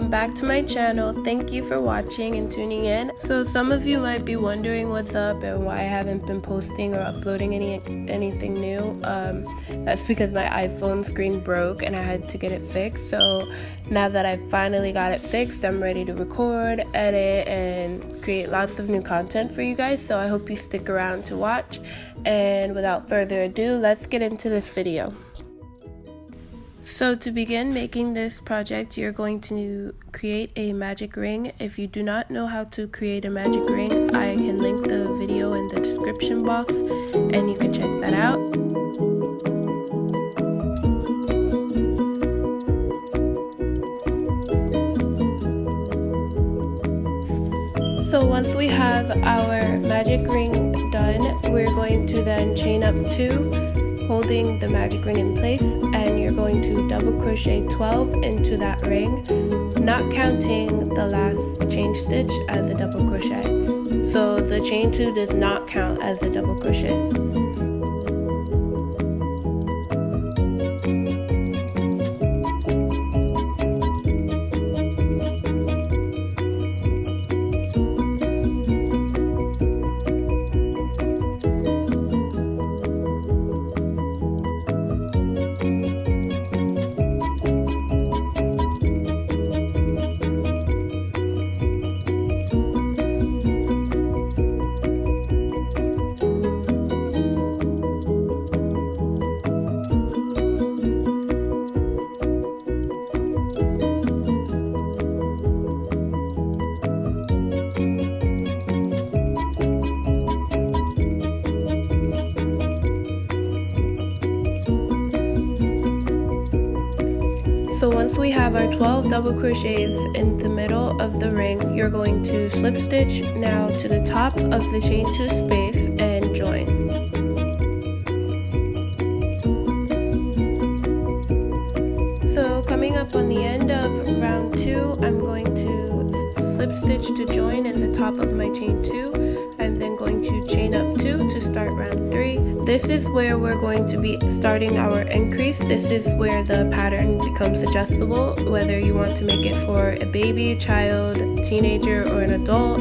welcome back to my channel. Thank you for watching and tuning in. So some of you might be wondering what's up and why I haven't been posting or uploading anything new. That's because my iPhone screen broke and I had to get it fixed. So now that I finally got it fixed, I'm ready to record, edit, and create lots of new content for you guys. So I hope you stick around to watch. And without further ado, let's get into this video. So to begin making this project, you're going to create a magic ring. If you do not know how to create a magic ring, I can link the video in the description box and you can check that out. So once we have our magic ring done, we're going to then chain up 2, holding the magic ring in place, and you're going to double crochet 12 into that ring, not counting the last chain stitch as a double crochet. So the chain 2 does not count as a double crochet. So once we have our 12 double crochets in the middle of the ring, you're going to slip stitch now to the top of the chain 2 space and join. So coming up on the end of round 2, I'm going to slip stitch to join in the top of my chain 2. I'm then going to chain up 2 to start round 3. This is where we're going to be starting our increase. This is where the pattern becomes adjustable, whether you want to make it for a baby, child, teenager, or an adult.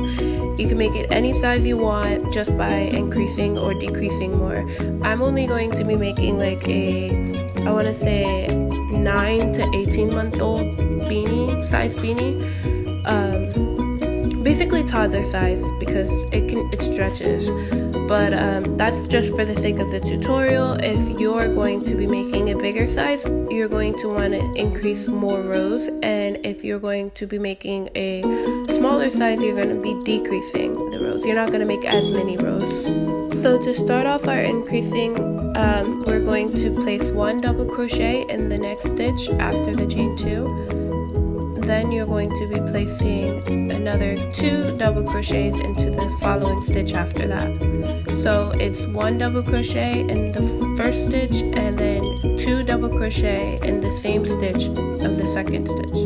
You can make it any size you want just by increasing or decreasing more. I'm only going to be making like I want to say 9 to 18 month old beanie, size beanie. Basically toddler size because it stretches. But that's just for the sake of the tutorial. If you're going to be making a bigger size, you're going to want to increase more rows, and if you're going to be making a smaller size, you're going to be decreasing the rows. You're not going to make as many rows. So to start off our increasing, we're going to place 1 double crochet in the next stitch after the chain 2. Then you're going to be placing another 2 double crochets into the following stitch after that. So it's 1 double crochet in the first stitch and then 2 double crochet in the same stitch of the second stitch.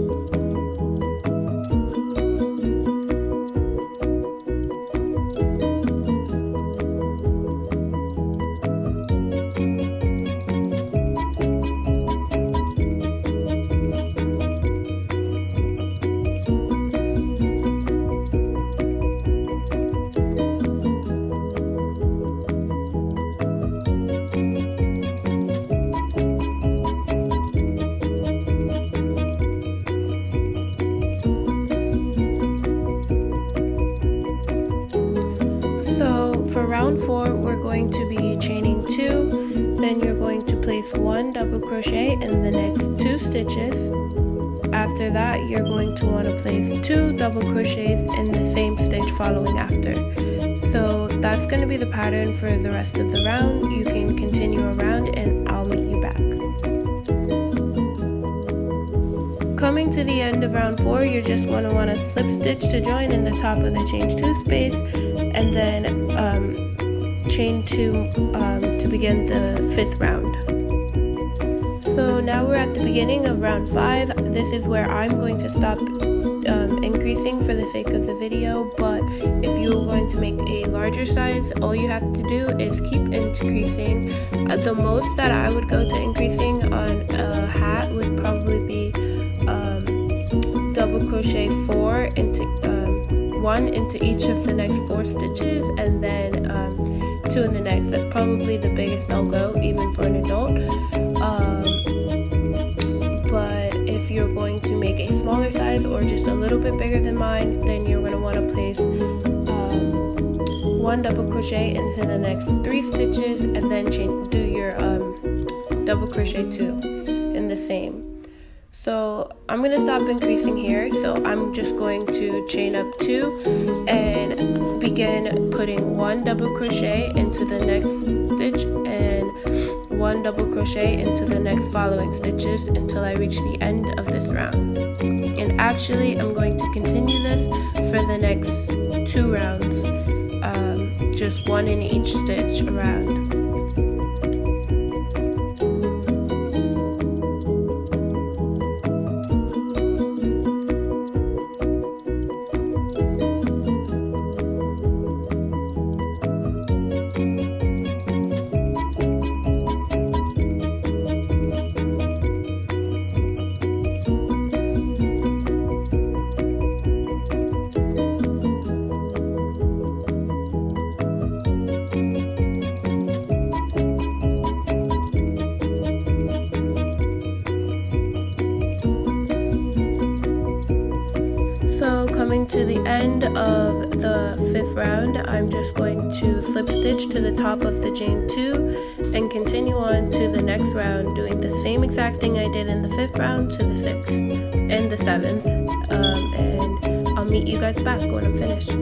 For round 4, we're going to be chaining 2, then you're going to place 1 double crochet in the next 2 stitches. After that, you're going to want to place 2 double crochets in the same stitch following after. So that's going to be the pattern for the rest of the round. You can continue around and I'll meet you back. Coming to the end of round 4, you just want to slip stitch to join in the top of the chain 2 space, and then chain 2 to begin the 5th round. So now we're at the beginning of round 5. This is where I'm going to stop increasing for the sake of the video, but if you're going to make a larger size, all you have to do is keep increasing. The most that I would go to increasing on a hat would probably be double crochet 1 into each of the next 4 stitches, and then 2 in the next. That's probably the biggest I'll go, even for an adult. But if you're going to make a smaller size or just a little bit bigger than mine, then you're going to want to place 1 double crochet into the next 3 stitches, and then do your double crochet 2 in the same. So I'm going to stop increasing here, so I'm just going to chain up 2 and begin putting 1 double crochet into the next stitch and 1 double crochet into the next following stitches until I reach the end of this round. And actually I'm going to continue this for the next 2 rounds, just 1 in each stitch around. So coming to the end of the 5th round, I'm just going to slip stitch to the top of the chain 2 and continue on to the next round, doing the same exact thing I did in the 5th round to the 6th and the 7th, and I'll meet you guys back when I'm finished.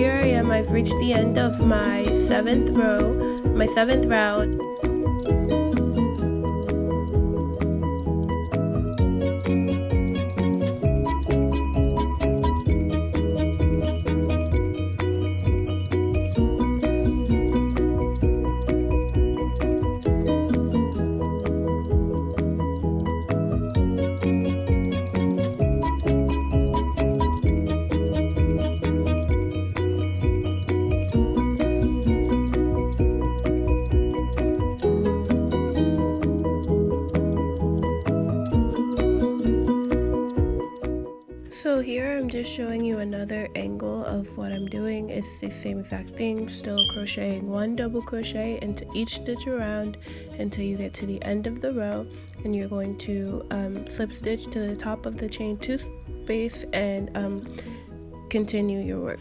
here I am, I've reached the end of my 7th row, my 7th round. So here I'm just showing you another angle of what I'm doing. It's the same exact thing, still crocheting 1 double crochet into each stitch around until you get to the end of the row, and you're going to slip stitch to the top of the chain 2 space and continue your work.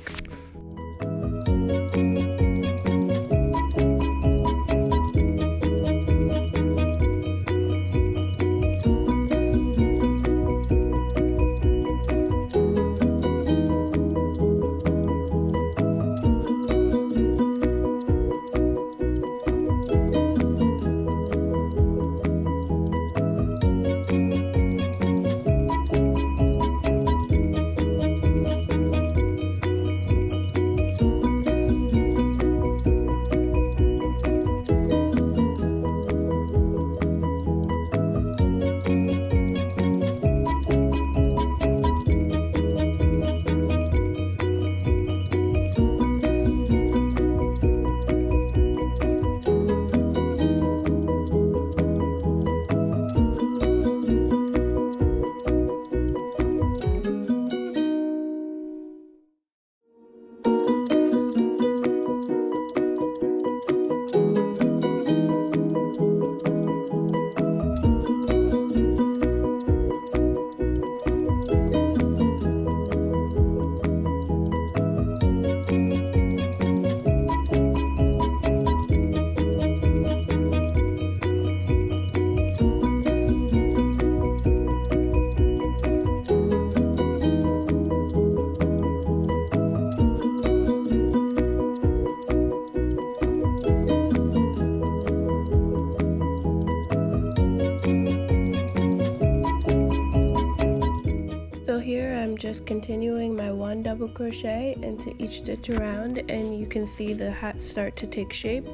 Just continuing my 1 double crochet into each stitch around, and you can see the hat start to take shape,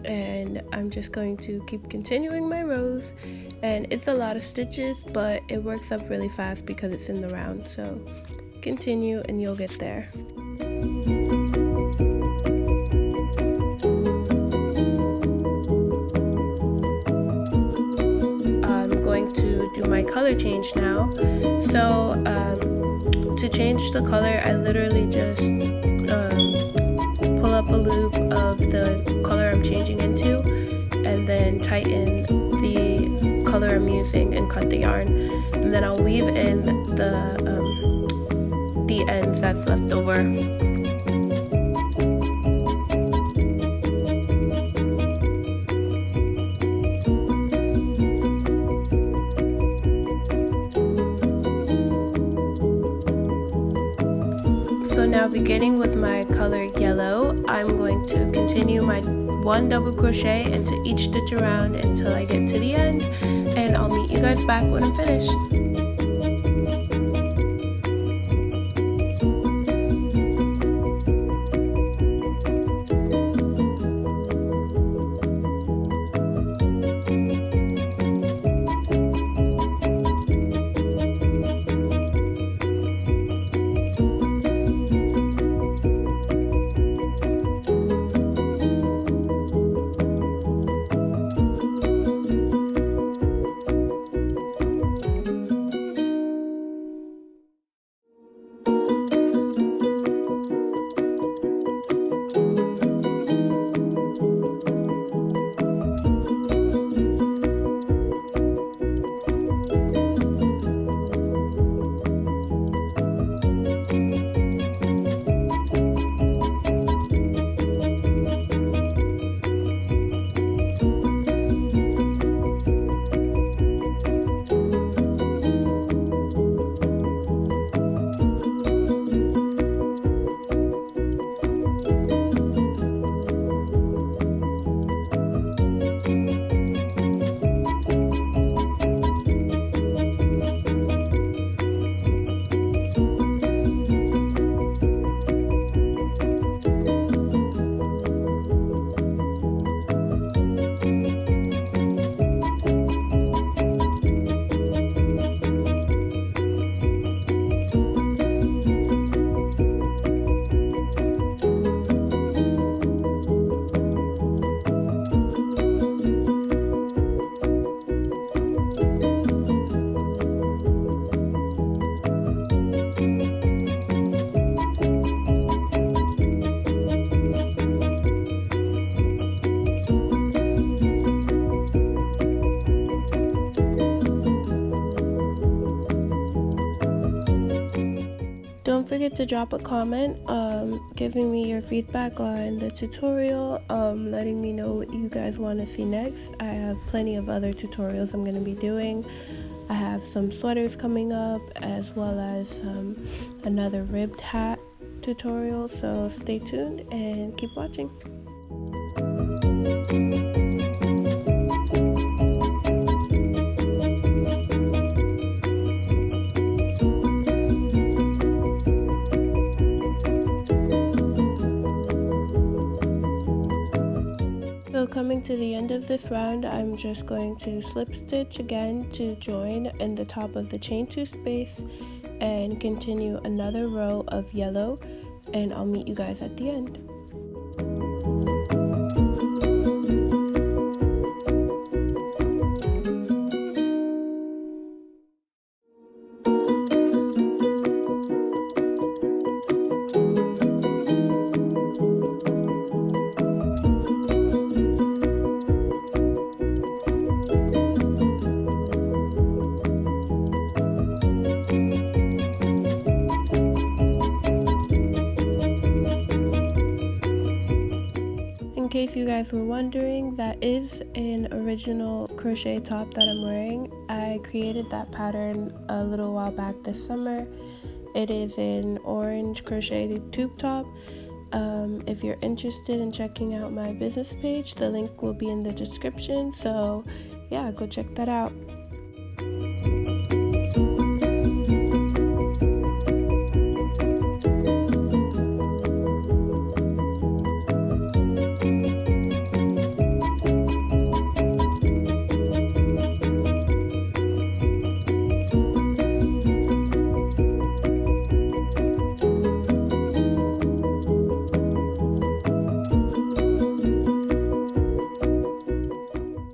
and I'm just going to keep continuing my rows, and it's a lot of stitches, but it works up really fast because it's in the round. So continue and you'll get there. I'm going to do my color change now. So to change the color, I literally just pull up a loop of the color I'm changing into, and then tighten the color I'm using and cut the yarn, and then I'll weave in the ends that's left over. So now, beginning with my color yellow, I'm going to continue my 1 double crochet into each stitch around until I get to the end, and I'll meet you guys back when I'm finished. forget to drop a comment giving me your feedback on the tutorial, letting me know what you guys want to see next. I have plenty of other tutorials I'm going to be doing. I have some sweaters coming up, as well as another ribbed hat tutorial, so stay tuned and keep watching. So coming to the end of this round, I'm just going to slip stitch again to join in the top of the chain 2 space and continue another row of yellow, and I'll meet you guys at the end. In case you guys were wondering, that is an original crochet top that I'm wearing. I created that pattern a little while back this summer. It is an orange crochet tube top. If you're interested in checking out my business page, the link will be in the description, so yeah, go check that out.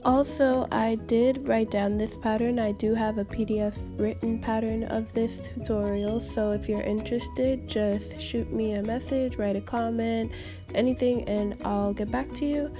Also, I did write down this pattern. I do have a PDF written pattern of this tutorial, so if you're interested, just shoot me a message, write a comment, anything, and I'll get back to you.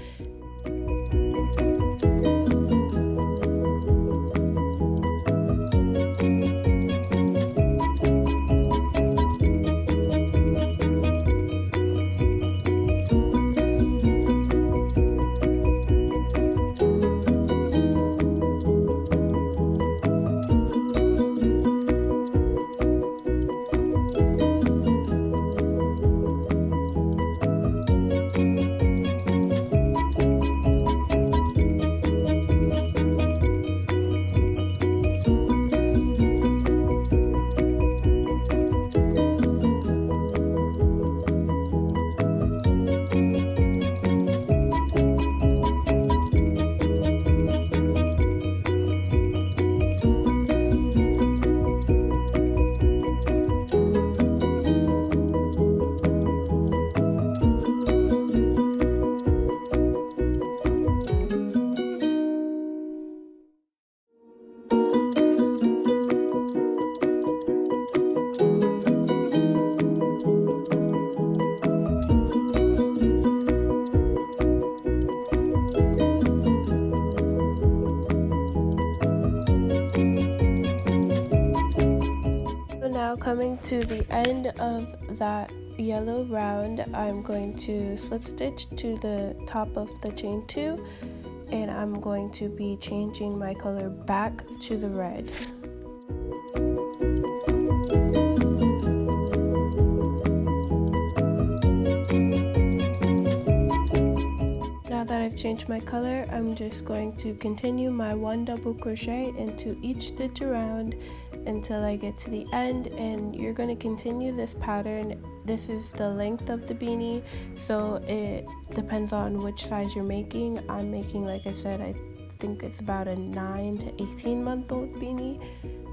Coming to the end of that yellow round, I'm going to slip stitch to the top of the chain 2, and I'm going to be changing my color back to the red. Now that I've changed my color, I'm just going to continue my 1 double crochet into each stitch around until I get to the end, and you're going to continue this pattern. This is the length of the beanie, so it depends on which size you're making. I'm making, like I said, I think it's about a 9 to 18 month old beanie,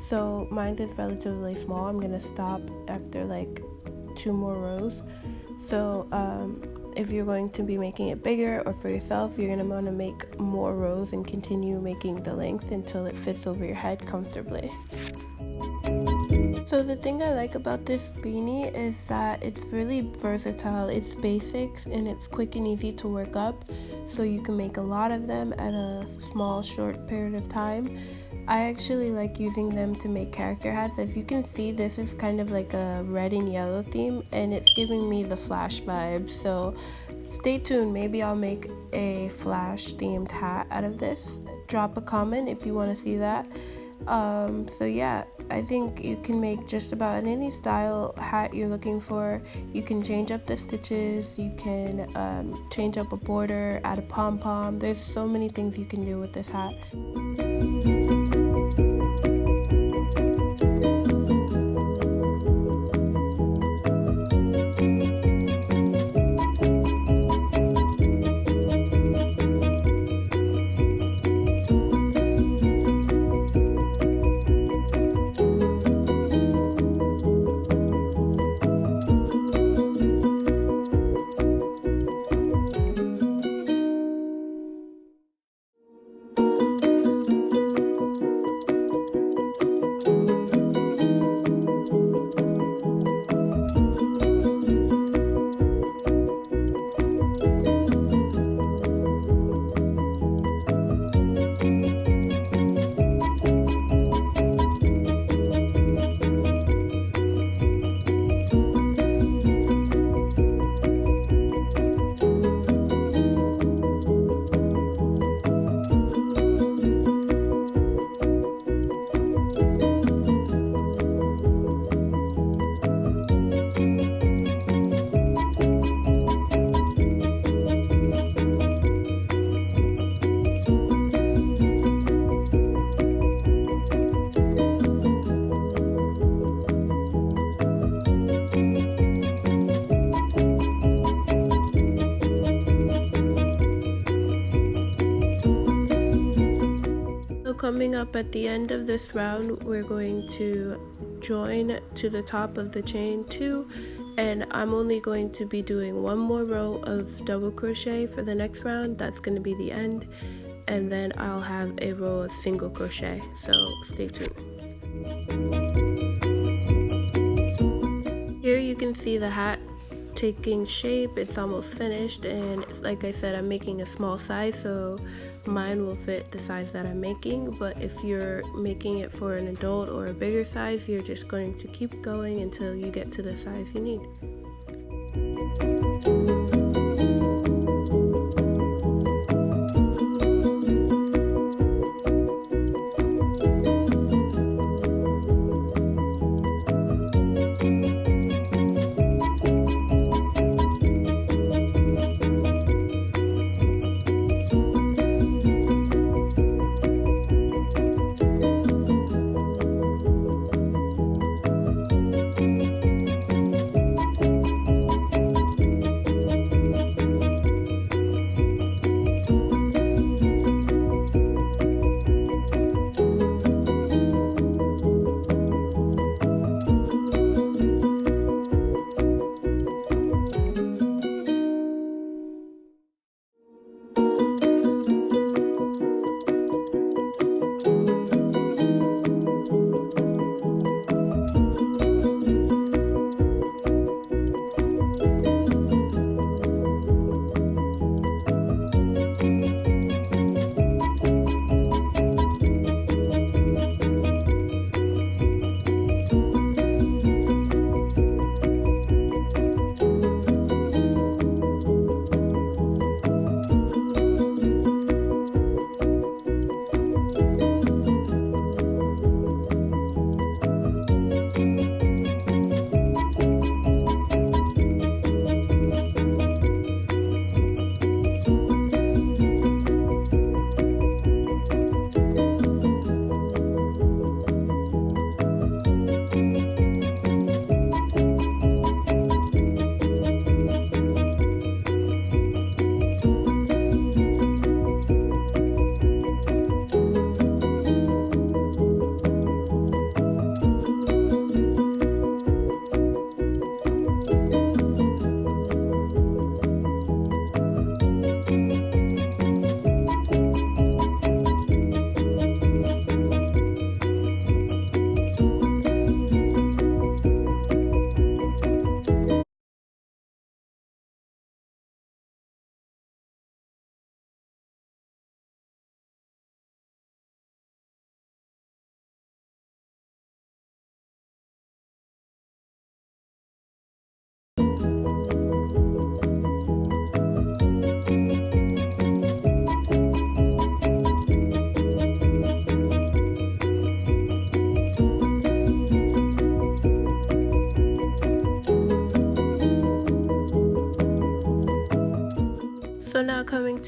so mine is relatively small. I'm gonna stop after like 2 more rows. So if you're going to be making it bigger, or for yourself, you're gonna want to make more rows and continue making the length until it fits over your head comfortably. So the thing I like about this beanie is that it's really versatile. It's basics and it's quick and easy to work up, so you can make a lot of them at a small short period of time. I actually like using them to make character hats. As you can see, this is kind of like a red and yellow theme, and it's giving me the Flash vibes. So stay tuned, maybe I'll make a Flash themed hat out of this. Drop a comment if you want to see that. So yeah, I think you can make just about any style hat you're looking for. You can change up the stitches, you can change up a border, add a pom-pom. There's so many things you can do with this hat. Coming up at the end of this round, we're going to join to the top of the chain 2, and I'm only going to be doing one more row of double crochet for the next round. That's going to be the end, and then I'll have a row of single crochet, so stay tuned. Here you can see the hat taking shape. It's almost finished, and like I said, I'm making a small size, so mine will fit the size that I'm making. But if you're making it for an adult or a bigger size, you're just going to keep going until you get to the size you need.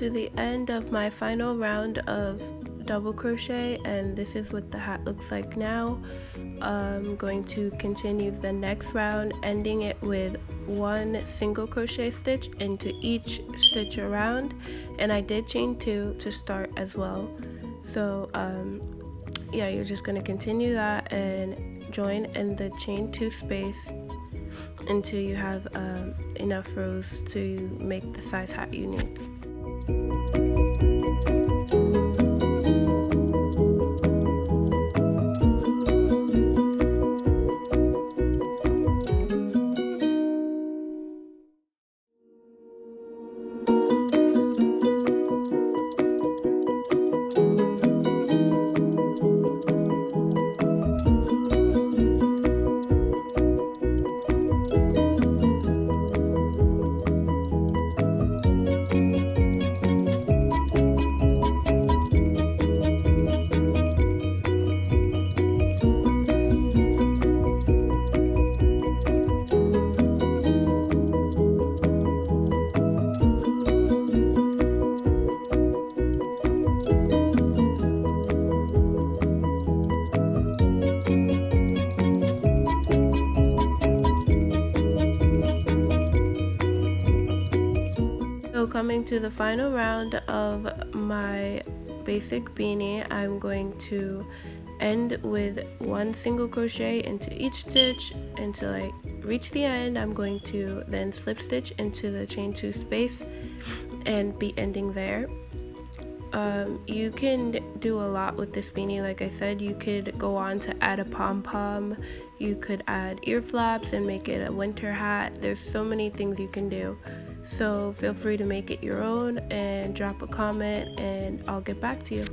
to the end of my final round of double crochet, and this is what the hat looks like now. I'm going to continue the next round, ending it with one single crochet stitch into each stitch around, and I did chain 2 to start as well. So yeah, you're just going to continue that and join in the chain 2 space until you have enough rows to make the size hat you need. So coming to the final round of my basic beanie, I'm going to end with one single crochet into each stitch until I reach the end. I'm going to then slip stitch into the chain 2 space and be ending there. You can do a lot with this beanie. Like I said, you could go on to add a pom-pom, you could add ear flaps and make it a winter hat. There's so many things you can do. So feel free to make it your own and drop a comment and I'll get back to you.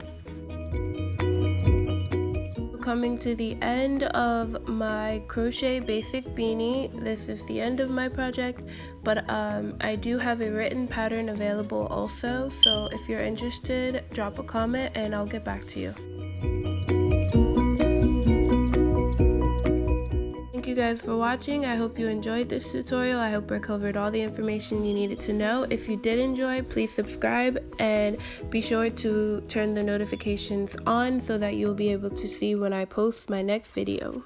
Coming to the end of my crochet basic beanie. This is the end of my project, but I do have a written pattern available also, so if you're interested, drop a comment and I'll get back to you. Thank you guys for watching. I hope you enjoyed this tutorial. I hope I covered all the information you needed to know. If you did enjoy, please subscribe and be sure to turn the notifications on so that you'll be able to see when I post my next video.